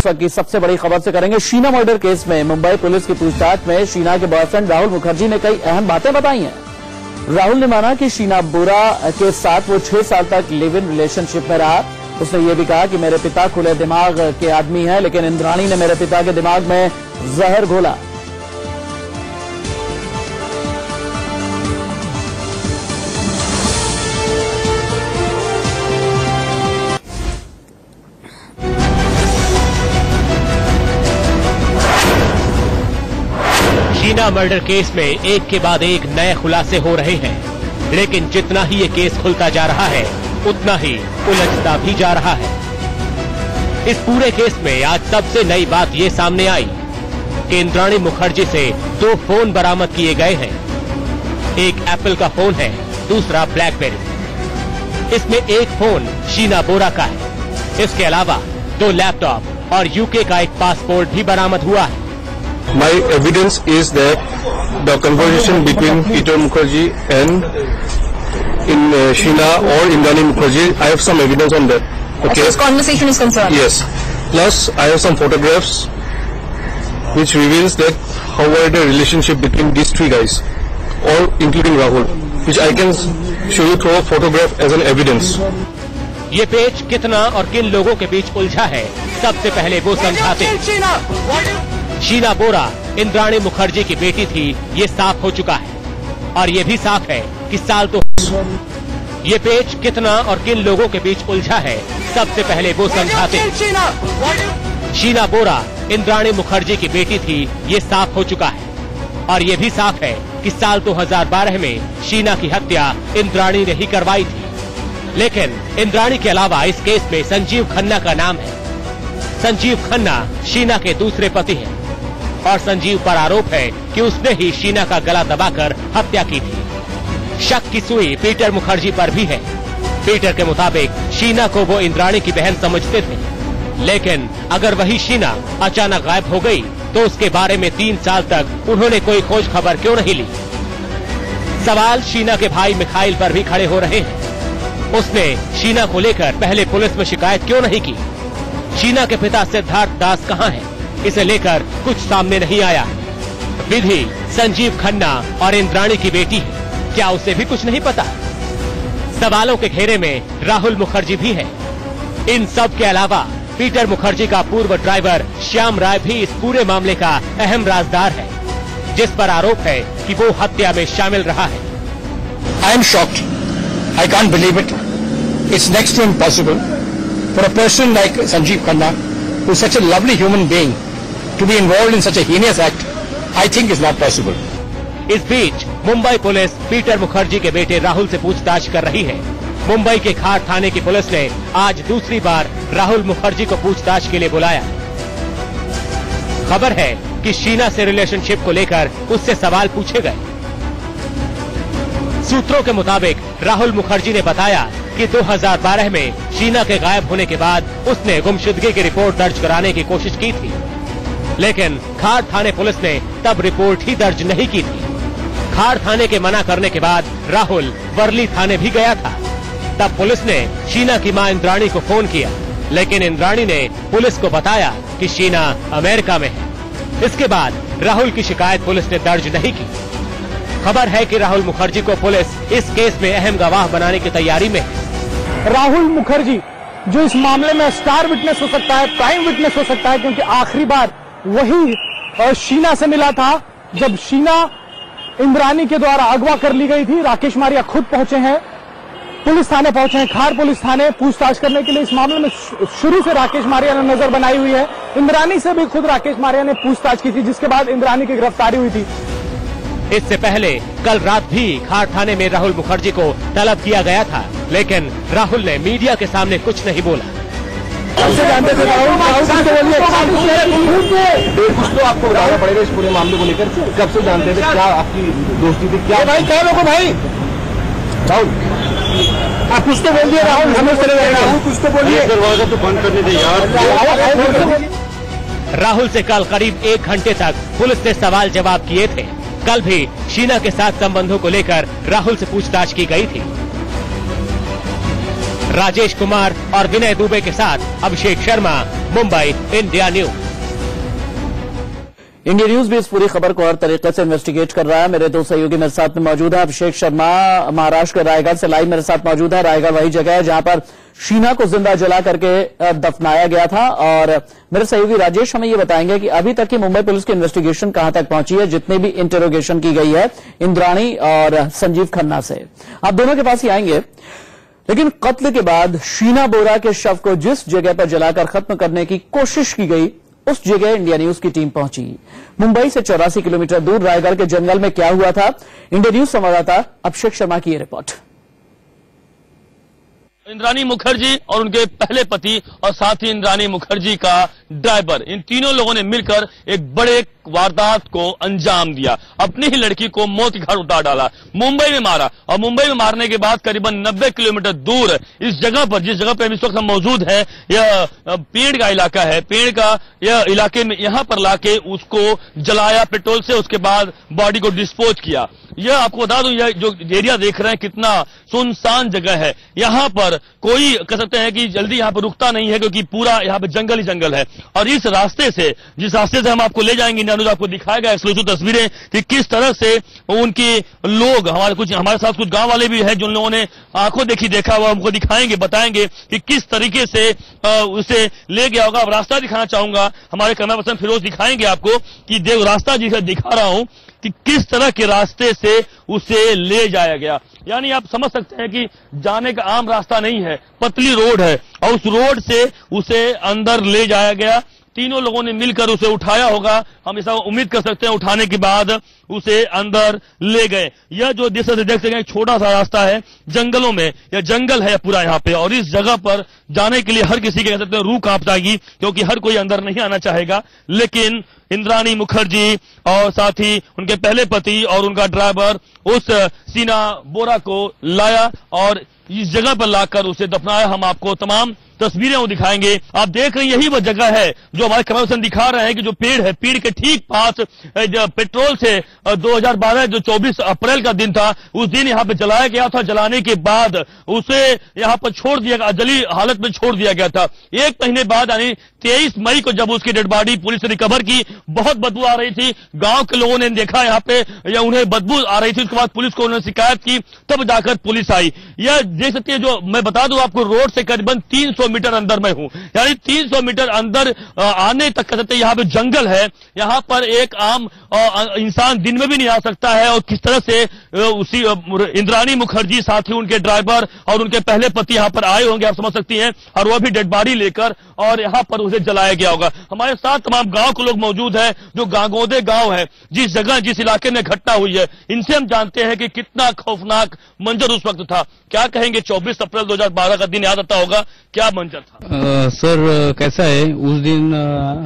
वक्त की सबसे बड़ी खबर से करेंगे। शीना मर्डर केस में मुंबई पुलिस की पूछताछ में शीना के बॉयफ्रेंड राहुल मुखर्जी ने कई अहम बातें बताई हैं। राहुल ने माना कि शीना बोरा के साथ वो 6 साल तक लिव इन रिलेशनशिप में रहा। उसने ये भी कहा कि मेरे पिता खुले दिमाग के आदमी हैं, लेकिन इंद्राणी ने मेरे पिता के दिमाग में जहर घोला। शीना मर्डर केस में एक के बाद एक नए खुलासे हो रहे हैं, लेकिन जितना ही ये केस खुलता जा रहा है उतना ही उलझता भी जा रहा है। इस पूरे केस में आज सबसे नई बात ये सामने आई कि इंद्राणी मुखर्जी से 2 फोन बरामद किए गए हैं। एक एप्पल का फोन है, दूसरा ब्लैकबेरी। इसमें एक फोन शीना बोरा का है। इसके अलावा 2 लैपटॉप और यूके का एक पासपोर्ट भी बरामद हुआ है। My evidence is that the conversation between Peter Mukherjee and Sheena or Indrani Mukherjee, I have some evidence on that. Okay. This conversation is concerned. Yes. Plus, I have some photographs which reveals that how were the relationship between these 3 guys, all including Rahul, which I can show you through a photograph as an evidence. ये पेच कितना और किन लोगों के बीच उलझा है, सबसे पहले वो समझाते। शीना बोरा इंद्राणी मुखर्जी की बेटी थी, ये साफ हो चुका है। और ये भी साफ है कि साल तो ये पेच कितना और किन लोगों के बीच उलझा है, सबसे पहले वो समझाते। शीना बोरा इंद्राणी मुखर्जी की बेटी थी, ये साफ हो चुका है। और ये भी साफ है कि साल 2012 में शीना की हत्या इंद्राणी ने ही करवाई थी। लेकिन इंद्राणी के अलावा इस केस में संजीव खन्ना का नाम है। संजीव खन्ना शीना के दूसरे पति हैं और संजीव पर आरोप है कि उसने ही शीना का गला दबाकर हत्या की थी। शक की सुई पीटर मुखर्जी पर भी है। पीटर के मुताबिक शीना को वो इंद्राणी की बहन समझते थे, लेकिन अगर वही शीना अचानक गायब हो गई तो उसके बारे में 3 साल तक उन्होंने कोई खोज खबर क्यों नहीं ली। सवाल शीना के भाई मिखाइल पर भी खड़े हो रहे हैं। उसने शीना को लेकर पहले पुलिस में शिकायत क्यों नहीं की। शीना के पिता सिद्धार्थ दास कहाँ हैं? इसे लेकर कुछ सामने नहीं आया। विधि संजीव खन्ना और इंद्राणी की बेटी है, क्या उसे भी कुछ नहीं पता? सवालों के घेरे में राहुल मुखर्जी भी है। इन सब के अलावा पीटर मुखर्जी का पूर्व ड्राइवर श्याम राय भी इस पूरे मामले का अहम राजदार है, जिस पर आरोप है कि वो हत्या में शामिल रहा है। I am shocked. I can't believe it. It's next to impossible for a person like Sanjeev Khanna, who is such a lovely human being, to be involved in such a heinous act. I think is not possible. इस बीच Mumbai police Peter Mukherjee के बेटे राहुल से पूछताछ कर रही है। मुंबई के खार थाने की पुलिस ने आज दूसरी बार राहुल मुखर्जी को पूछताछ के लिए बुलाया। खबर है कि शीना से रिलेशनशिप को लेकर उससे सवाल पूछे गए। सूत्रों के मुताबिक राहुल मुखर्जी ने बताया कि 2012 में शीना के गायब होने के बाद उसने गुमशुदगी की रिपोर्ट दर्ज कराने की कोशिश की थी, लेकिन खार थाने पुलिस ने तब रिपोर्ट ही दर्ज नहीं की थी। खार थाने के मना करने के बाद राहुल वर्ली थाने भी गया था। तब पुलिस ने शीना की मां इंद्राणी को फोन किया, लेकिन इंद्राणी ने पुलिस को बताया कि शीना अमेरिका में है। इसके बाद राहुल की शिकायत पुलिस ने दर्ज नहीं की। खबर है कि राहुल मुखर्जी को पुलिस इस केस में अहम गवाह बनाने की तैयारी में है। राहुल मुखर्जी जो इस मामले में स्टार विटनेस हो सकता है, प्राइम विटनेस हो सकता है, क्योंकि आखिरी बार वही शीना से मिला था जब शीना इंद्राणी के द्वारा अगवा कर ली गई थी। राकेश मारिया खुद पहुंचे हैं, पुलिस थाने पहुंचे हैं, खार पुलिस थाने पूछताछ करने के लिए। इस मामले में शुरू से राकेश मारिया ने नजर बनाई हुई है। इंद्राणी से भी खुद राकेश मारिया ने पूछताछ की थी, जिसके बाद इंद्राणी की गिरफ्तारी हुई थी। इससे पहले कल रात भी खार थाने में राहुल मुखर्जी को तलब किया गया था, लेकिन राहुल ने मीडिया के सामने कुछ नहीं बोला। कुछ तो आपको बताना पड़ेगा इस पूरे मामले को लेकर। कब से जानते थे, क्या आपकी दोस्ती थी, क्या भाई क्या लोगों भाई राहुल आप कुछ तो बोल दिए। राहुल हमें चले जाएगा, कुछ तो बोलिए। दरवाजा तो बंद करने दे यार। राहुल से कल करीब 1 घंटे तक पुलिस ने सवाल जवाब किए थे। कल भी शीना के साथ संबंधों को लेकर राहुल से पूछताछ की गई थी। राजेश कुमार और विनय दुबे के साथ Abhishek Sharma Mumbai India news. India news भी इस पूरी खबर को हर तरीके से इन्वेस्टिगेट कर रहा है। मेरे दो सहयोगी मेरे साथ में मौजूद है। अभिषेक शर्मा महाराष्ट्र के रायगढ़ से लाइव मेरे साथ मौजूद है। रायगढ़ वही जगह है जहां पर शीना को जिंदा जला करके दफनाया गया था। और मेरे सहयोगी राजेश हमें ये बताएंगे कि अभी तक की मुंबई पुलिस की इन्वेस्टिगेशन कहां तक पहुंची है, जितने भी इंटरोगेशन की गई है इंद्राणी और संजीव खन्ना से। आप दोनों के पास ही आएंगे, लेकिन कत्ल के बाद शीना बोरा के शव को जिस जगह पर जलाकर खत्म करने की कोशिश की गई, उस जगह इंडिया न्यूज की टीम पहुंची। मुंबई से 84 किलोमीटर दूर रायगढ़ के जंगल में क्या हुआ था, इंडिया न्यूज संवाददाता अभिषेक शर्मा की ये रिपोर्ट। इंद्राणी मुखर्जी और उनके पहले पति और साथ ही इंद्राणी मुखर्जी का ड्राइवर, इन तीनों लोगों ने मिलकर एक बड़े वारदात को अंजाम दिया। अपनी ही लड़की को मौत के घाट उतार डाला, मुंबई में मारा। और मुंबई में मारने के बाद करीबन 90 किलोमीटर दूर इस जगह पर, जिस जगह पर इस वक्त हम मौजूद है, यह पेड़ का इलाका है, पेड़ का यह इलाके में यहां पर लाके उसको जलाया पेट्रोल से, उसके बाद बॉडी को डिस्पोज किया। यह आपको बता दूं, यह जो एरिया देख रहे हैं कितना सुनसान जगह है। यहां पर कोई कह सकते हैं कि जल्दी यहां पर रुकता नहीं है, क्योंकि पूरा यहां पर जंगल ही जंगल है। और इस रास्ते से, जिस रास्ते से हम आपको ले जाएंगे, न्यूज आपको दिखाएगा एक्सक्लूसिव तस्वीरें कि किस तरह से उनके लोग, हमारे साथ कुछ गांव वाले भी हैं जिन लोगों ने आंखों देखी देखा हुआ, हमको दिखाएंगे, बताएंगे कि किस तरीके से उसे ले गया होगा। अब रास्ता दिखाना चाहूंगा, हमारे कैमरा पर्सन फिरोज दिखाएंगे आपको कि देव रास्ता जिसे दिखा रहा हूं कि किस तरह के रास्ते से उसे ले जाया गया। यानी आप समझ सकते हैं कि जाने का आम रास्ता नहीं है, पतली रोड है और उस रोड से उसे अंदर ले जाया गया। तीनों लोगों ने मिलकर उसे उठाया होगा, हम ऐसा उम्मीद कर सकते हैं। उठाने के बाद उसे अंदर ले गए। यह जो देख सकते हैं छोटा सा रास्ता है, जंगलों में, यह जंगल है पूरा यहाँ पे। और इस जगह पर जाने के लिए हर किसी के कह सकते हैं रूह कांप जाएगी, क्योंकि हर कोई अंदर नहीं आना चाहेगा। लेकिन इंद्राणी मुखर्जी और साथ ही उनके पहले पति और उनका ड्राइवर उस शीना बोरा को लाया और इस जगह पर लाकर उसे दफनाया। हम आपको तमाम तस्वीरें वो दिखाएंगे। आप देख रहे हैं यही वो जगह है जो हमारे कैमरा पर्सन दिखा रहे हैं कि जो पेड़ है, पेड़ के ठीक पास पेट्रोल से 2012 जो 24 अप्रैल का दिन था, उस दिन यहाँ पे जलाया गया था। जलाने के बाद उसे यहाँ पर छोड़ दिया गया, जली हालत में छोड़ दिया गया था। एक महीने बाद यानी 23 मई को जब उसकी डेड बॉडी पुलिस ने रिकवर की, बहुत बदबू आ रही थी। गांव के लोगों ने देखा यहाँ पे, या उन्हें बदबू आ रही थी। उसके बाद पुलिस को उन्होंने शिकायत की, तब जाकर पुलिस आई। यह देख सकते हैं, जो मैं बता दूं आपको, रोड से करीबन 300 मीटर अंदर में हूं, यानी 300 मीटर अंदर आने तक कह सकते हैं यहाँ पे जंगल है। यहाँ पर एक आम इंसान दिन में भी नहीं आ सकता है। और किस तरह से उसी इंद्राणी मुखर्जी, साथ ही उनके ड्राइवर और उनके पहले पति यहाँ पर आए होंगे, आप समझ सकती हैं। और वह भी डेड बॉडी लेकर और यहाँ पर उसे जलाया गया होगा। हमारे साथ तमाम गांव के लोग मौजूद हैं, जो गांगोदे गांव है, जिस जगह जिस इलाके में घटना हुई है। इनसे हम जानते हैं कि कितना खौफनाक मंजर उस वक्त था। क्या कहेंगे, 24 अप्रैल 2012 का दिन याद आता होगा, क्या मंजर था? सर कैसा है, उस दिन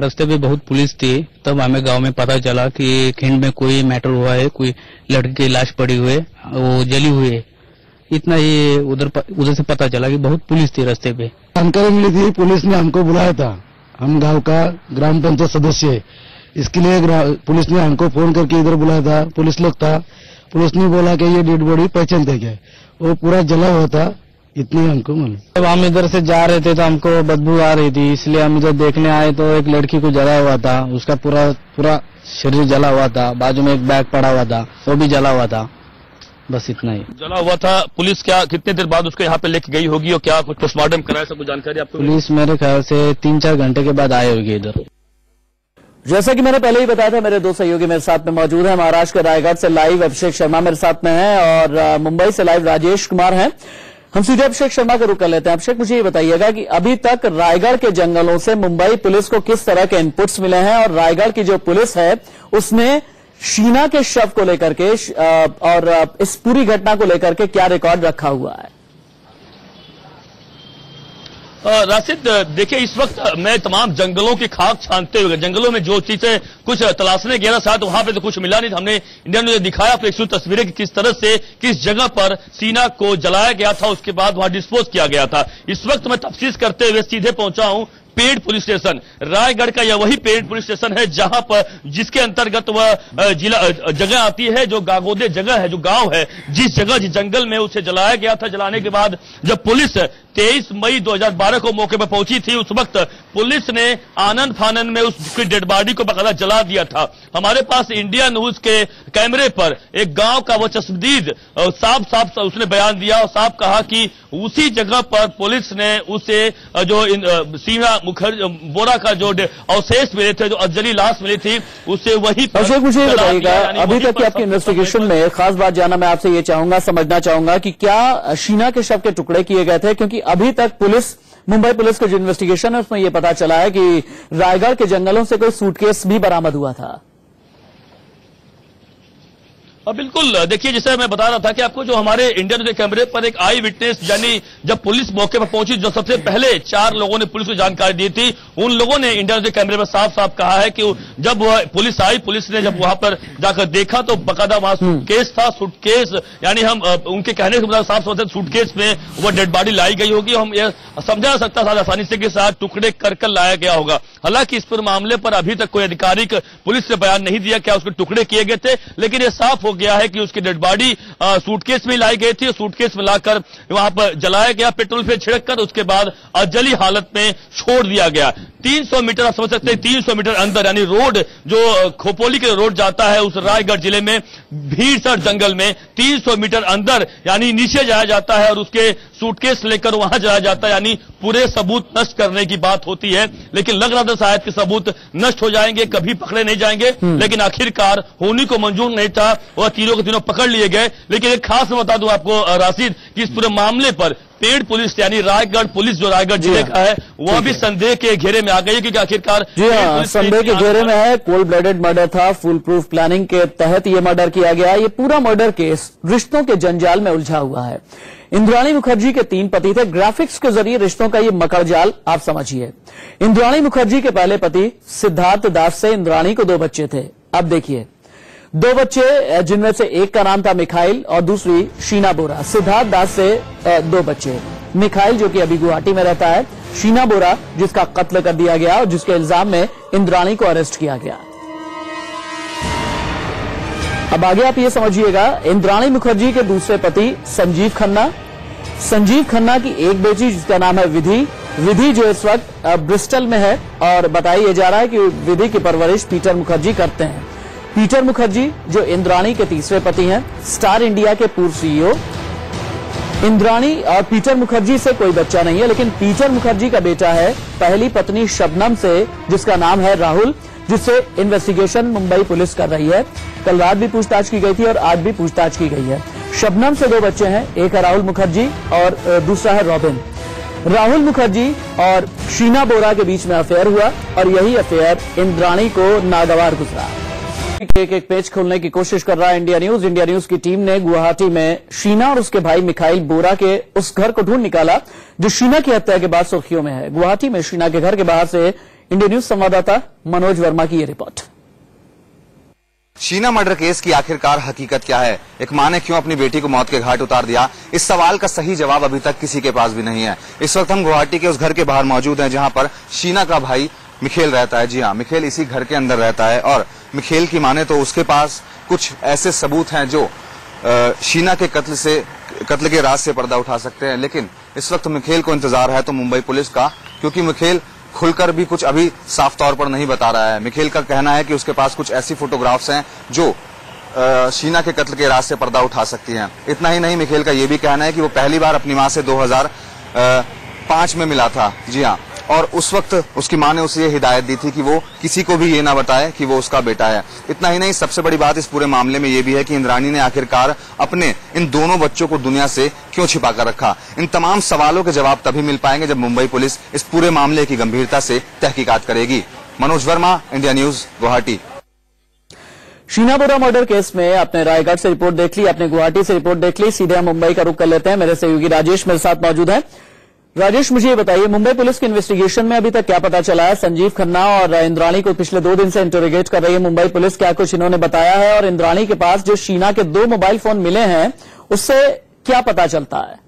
रास्ते पे बहुत पुलिस थी। तब हमें गांव में पता चला कि खिंड में कोई मैटर हुआ है, कोई लड़की की लाश पड़ी हुई है, वो जली हुई है। इतना ही उधर से पता चला कि बहुत पुलिस थी रास्ते पे। जानकारी मिली थी, पुलिस ने हमको बुलाया था। हम गांव का ग्राम पंचायत सदस्य है, इसके लिए पुलिस ने हमको फोन करके इधर बुलाया था। पुलिस लोग था, पुलिस ने बोला कि ये डेड बॉडी पहचान देंगे, वो पूरा जला हुआ था। इतनी हमको मालूम। जब हम इधर से जा रहे थे तो हमको बदबू आ रही थी, इसलिए हम इधर देखने आए तो एक लड़की को जला हुआ था, उसका पूरा शरीर जला हुआ था। बाजू में एक बैग पड़ा हुआ था, वो भी जला हुआ था। बस इतना ही जला हुआ था। पुलिस क्या कितने देर बाद उसको यहाँ पे लेके गई होगी और क्या कुछ पोस्टमार्टम कराया, सब कुछ जानकारी आपको? पुलिस मेरे ख्याल से 3-4 घंटे के बाद आए होगी इधर। जैसा कि मैंने पहले ही बताया था, मेरे दो सहयोगी मेरे साथ में मौजूद हैं। महाराष्ट्र के रायगढ़ से लाइव अभिषेक शर्मा मेरे साथ में है और मुंबई से लाइव राजेश कुमार हैं। हम सीधे अभिषेक शर्मा का रुख कर लेते हैं। अभिषेक, मुझे ये बताइएगा कि अभी तक रायगढ़ के जंगलों से मुंबई पुलिस को किस तरह के इनपुट्स मिले हैं और रायगढ़ की जो पुलिस है उसने शीना के शव को लेकर के और इस पूरी घटना को लेकर के क्या रिकॉर्ड रखा हुआ है? राशिद, देखिए, इस वक्त मैं तमाम जंगलों की खाक छानते हुए, जंगलों में जो चीजें कुछ तलाशने गया था, वहां पे तो कुछ मिला नहीं। हमने इंडिया न्यूज दिखाया आपको एक तस्वीरें कि किस तरह से किस जगह पर शीना को जलाया गया था, उसके बाद वहां डिस्पोज किया गया था। इस वक्त मैं तफ्तीश करते हुए सीधे पहुंचा हूं पेड़ पुलिस स्टेशन। रायगढ़ का यह वही पेड़ पुलिस स्टेशन है जहां पर, जिसके अंतर्गत वह जिला जगह आती है, जो गागोदे जगह है, जो गांव है, जिस जगह जिस जंगल में उसे जलाया गया था। जलाने के बाद जब पुलिस 23 मई 2012 को मौके पर पहुंची थी। उस वक्त पुलिस ने आनंद फानन में उसकी डेड बॉडी को बकायदा जला दिया था। हमारे पास इंडिया न्यूज के कैमरे पर एक गांव का वो चश्मदीद साफ उसने बयान दिया और साफ कहा कि उसी जगह पर पुलिस ने उसे जो शीना मुखर्जी बोरा का जो अवशेष मिले थे, जो अजली लाश मिली थी, उसे वही अशोक, मुझे बताइएगा अभी तक की आपकी इन्वेस्टिगेशन में खास बात जानना मैं आपसे ये चाहूंगा, समझना चाहूंगा कि क्या शीना के शव के टुकड़े किए गए थे, क्योंकि अभी तक मुंबई पुलिस का जो इन्वेस्टिगेशन है उसमें यह पता चला है कि रायगढ़ के जंगलों से कोई सूटकेस भी बरामद हुआ था। बिल्कुल, देखिए जैसे मैं बता रहा था कि आपको जो हमारे इंडियन के कैमरे पर एक आई विटनेस, यानी जब पुलिस मौके पर पहुंची, जो सबसे पहले 4 लोगों ने पुलिस को जानकारी दी थी, उन लोगों ने इंडियन के कैमरे पर साफ साफ कहा है कि जब वह पुलिस आई, पुलिस ने जब वहां पर जाकर देखा तो बकायदा वहां सूटकेस था। सूटकेस यानी हम उनके कहने के मुताबिक साफ समझते सूटकेस में वह डेड बॉडी लाई गई होगी। हम यह समझा जा सकता था आसानी से कि साथ टुकड़े कर लाया गया होगा। हालांकि इस पर मामले पर अभी तक कोई आधिकारिक पुलिस ने बयान नहीं दिया क्या उसके टुकड़े किए गए थे, लेकिन यह साफ हो गया है कि उसकी डेड बॉडी सूटकेस में लाई गई थी। सूटकेस में लाकर वहां पर जलाया गया, पेट्रोल से छिड़ककर उसके बाद अजली हालत में छोड़ दिया गया। 300 मीटर आप समझ सकते हैं, 300 मीटर अंदर, यानी रोड जो खोपोली के रोड जाता है उस रायगढ़ जिले में भीड़सर जंगल में 300 मीटर अंदर यानी नीचे जाया जाता है और उसके सूटकेस लेकर वहां जाया जाता है, यानी पूरे सबूत नष्ट करने की बात होती है। लेकिन लग रहा था शायद कि सबूत नष्ट हो जाएंगे, कभी पकड़े नहीं जाएंगे, लेकिन आखिरकार होने को मंजूर नहीं था, वह तीनों के तीनों पकड़ लिए गए। लेकिन एक खास बता दूं आपको राशिद कि इस पूरे मामले पर पेड़ पुलिस यानी रायगढ़ पुलिस जो रायगढ़ जिले का है वह भी संदेह के घेरे में आ गई है, क्योंकि आखिरकार संदेह के घेरे में है। कोल्ड ब्लडेड मर्डर था, फुल प्रूफ प्लानिंग के तहत ये मर्डर किया गया। ये पूरा मर्डर केस रिश्तों के जंजाल में उलझा हुआ है। इंद्राणी मुखर्जी के 3 पति थे। ग्राफिक्स के जरिए रिश्तों का ये मकड़जाल आप समझिए। इंद्राणी मुखर्जी के पहले पति सिद्धार्थ दास से इंद्राणी को 2 बच्चे थे। अब देखिए 2 बच्चे, जिनमें से एक का नाम था मिखाइल और दूसरी शीना बोरा। सिद्धार्थ दास से 2 बच्चे, मिखाइल जो कि अभी गुवाहाटी में रहता है, शीना बोरा जिसका कत्ल कर दिया गया और जिसके इल्जाम में इंद्राणी को अरेस्ट किया गया। अब आगे आप ये समझिएगा, इंद्राणी मुखर्जी के दूसरे पति संजीव खन्ना की एक बेटी जिसका नाम है विधि जो इस वक्त ब्रिस्टल में है और बताया जा रहा है कि विधि की परवरिश पीटर मुखर्जी करते हैं। पीटर मुखर्जी जो इंद्राणी के तीसरे पति हैं, स्टार इंडिया के पूर्व सीईओ। इंद्राणी और पीटर मुखर्जी से कोई बच्चा नहीं है, लेकिन पीटर मुखर्जी का बेटा है पहली पत्नी शबनम से, जिसका नाम है राहुल, जिससे इन्वेस्टिगेशन मुंबई पुलिस कर रही है। कल रात भी पूछताछ की गई थी और आज भी पूछताछ की गई है। शबनम से 2 बच्चे हैं, एक है राहुल मुखर्जी और दूसरा है रॉबिन। राहुल मुखर्जी और शीना बोरा के बीच में अफेयर हुआ और यही अफेयर इंद्राणी को नागवार गुजरा। एक पेज खोलने की कोशिश कर रहा है इंडिया न्यूज की टीम ने गुवाहाटी में शीना और उसके भाई मिखाइल बोरा के उस घर को ढूंढ निकाला जो शीना की हत्या के बाद सुर्खियों में है। गुवाहाटी में शीना के घर के बाहर से इंडिया न्यूज संवाददाता मनोज वर्मा की ये रिपोर्ट। शीना मर्डर केस की आखिरकार हकीकत क्या है? एक मां ने क्यों अपनी बेटी को मौत के घाट उतार दिया? इस सवाल का सही जवाब अभी तक किसी के पास भी नहीं है। इस वक्त हम गुवाहाटी के उस घर के बाहर मौजूद हैं जहां पर शीना का भाई मिखेल रहता है। जी हाँ, मिखेल इसी घर के अंदर रहता है और मिखेल की माने तो उसके पास कुछ ऐसे सबूत हैं जो शीना के कत्ल के राज से पर्दा उठा सकते हैं। लेकिन इस वक्त मिखेल को इंतजार है तो मुंबई पुलिस का, क्योंकि मिखेल खुलकर भी कुछ अभी साफ तौर पर नहीं बता रहा है। मिखेल का कहना है कि उसके पास कुछ ऐसी फोटोग्राफ्स हैं जो शीना के कत्ल के राज से पर्दा उठा सकती हैं। इतना ही नहीं, मिखेल का यह भी कहना है कि वो पहली बार अपनी मां से 2005 में मिला था। जी हाँ, और उस वक्त उसकी मां ने उसे ये हिदायत दी थी कि वो किसी को भी ये ना बताए कि वो उसका बेटा है। इतना ही नहीं, सबसे बड़ी बात इस पूरे मामले में ये भी है कि इंद्राणी ने आखिरकार अपने इन दोनों बच्चों को दुनिया से क्यों छिपा कर रखा। इन तमाम सवालों के जवाब तभी मिल पाएंगे जब मुंबई पुलिस इस पूरे मामले की गंभीरता से तहकीकात करेगी। Manoj Verma, India news, Guwahati. Sheena Bora murder case में आपने रायगढ़ से रिपोर्ट देख ली, आपने गुवाहाटी से रिपोर्ट देख ली, सीधे हम मुंबई का रुख कर लेते हैं। मेरे सहयोगी राजेश मेरे साथ मौजूद है। राजेश, मुझे ये बताइए, मुंबई पुलिस की इन्वेस्टिगेशन में अभी तक क्या पता चला है? संजीव खन्ना और इंद्राणी को पिछले 2 दिन से इंटरोगेट कर रही है मुंबई पुलिस, क्या कुछ इन्होंने बताया है? और इंद्राणी के पास जो शीना के 2 मोबाइल फोन मिले हैं उससे क्या पता चलता है?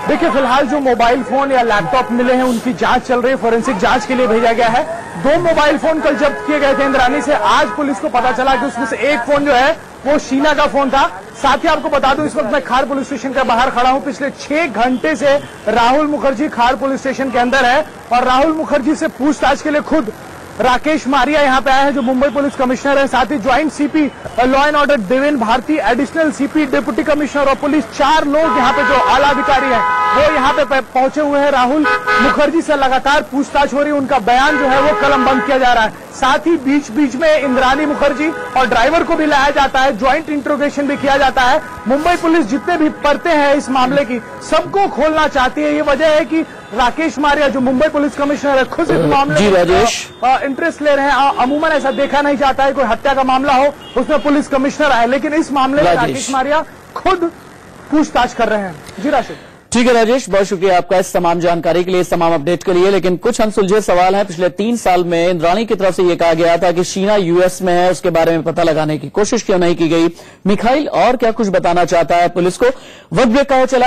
देखिए, फिलहाल जो मोबाइल फोन या लैपटॉप मिले हैं उनकी जांच चल रही है, फोरेंसिक जांच के लिए भेजा गया है। 2 मोबाइल फोन कल जब्त किए गए थे इंद्राणी से। आज पुलिस को पता चला कि उसमें से एक फोन जो है वो शीना का फोन था। साथ ही आपको बता दूं, इस वक्त मैं खार पुलिस स्टेशन के बाहर खड़ा हूं। पिछले 6 घंटे से राहुल मुखर्जी खार पुलिस स्टेशन के अंदर है और राहुल मुखर्जी से पूछताछ के लिए खुद राकेश मारिया यहां पे आया है, जो मुंबई पुलिस कमिश्नर है। साथ ही joint CP law and order Deven Bharti, additional CP, deputy commissioner और पुलिस, 4 लोग यहां पे जो आला अधिकारी हैं वो यहां पे पहुंचे हुए हैं। राहुल मुखर्जी से लगातार पूछताछ हो रही है, उनका बयान जो है वो कलमबंद किया जा रहा है। साथ ही बीच बीच में इंद्राणी मुखर्जी और ड्राइवर को भी लाया जाता है, ज्वाइंट इंट्रोगेशन भी किया जाता है। मुंबई पुलिस जितने भी परतें हैं इस मामले की, सबको खोलना चाहती है। ये वजह है कि राकेश मारिया जो मुंबई पुलिस कमिश्नर है खुद इस मामले में इंटरेस्ट ले रहे हैं। अमूमन ऐसा देखा नहीं जाता है, कोई हत्या का मामला हो उसमें पुलिस कमिश्नर आए, लेकिन इस मामले में राकेश मारिया खुद पूछताछ कर रहे हैं। जी राशिद। ठीक है राजेश, बहुत शुक्रिया आपका इस तमाम जानकारी के लिए, इस तमाम अपडेट के लिए। लेकिन कुछ अनसुलझे सवाल हैं। पिछले 3 साल में इंद्राणी की तरफ से यह कहा गया था कि शीना यूएस में है, उसके बारे में पता लगाने की कोशिश क्यों नहीं की गई? मिखाइल और क्या कुछ बताना चाहता है पुलिस को? वक्त ब्रेक का हो चला।